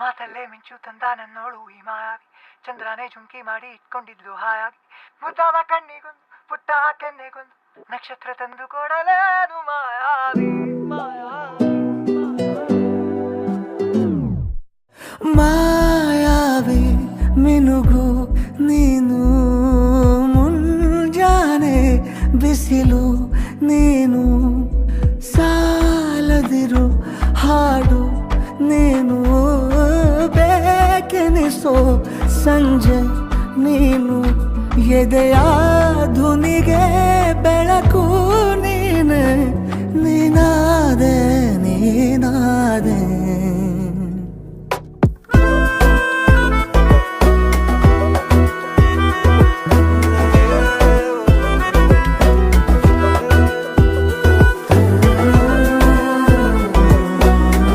ಮಾತಲ್ಲೇ ಮಿಂಚು ತಂದ ನನ್ನೋಳು ಈ ಮಾಯಾವಿ, ಚಂದ್ರನೇ ಜುಂಕಿ ಮಾಡಿ ಇಟ್ಕೊಂಡಿದ್ಲು ಹಾಯಾಗಿ, ಮುದ್ದಾದ ಕಣ್ಣಿಗೊಂದು ಪುಟ್ಟ ಕೆನ್ನೆಗೊಂದು ನಕ್ಷತ್ರ ತಂದು ಕೊಡಲೇನು ಮಾಯಾವಿ ಮಾಯಾವಿ ಮಾಯಾವಿ ಮಿನುಗು ನೀನು, ಮುಂಜಾನೆ ಬಿಸಿಲು ನೀನು, ಸಾಲದಿರು ಹಾಡು ನೀನು, ಬೇಕೆನಿಸೋ ಸಂಜೆ ನೀನು, ಎದೆಯ ಧುನಿಗೆ ಬೆಳಕು ನೀನೆ, ನೀನಾದೆ ನೀನಾ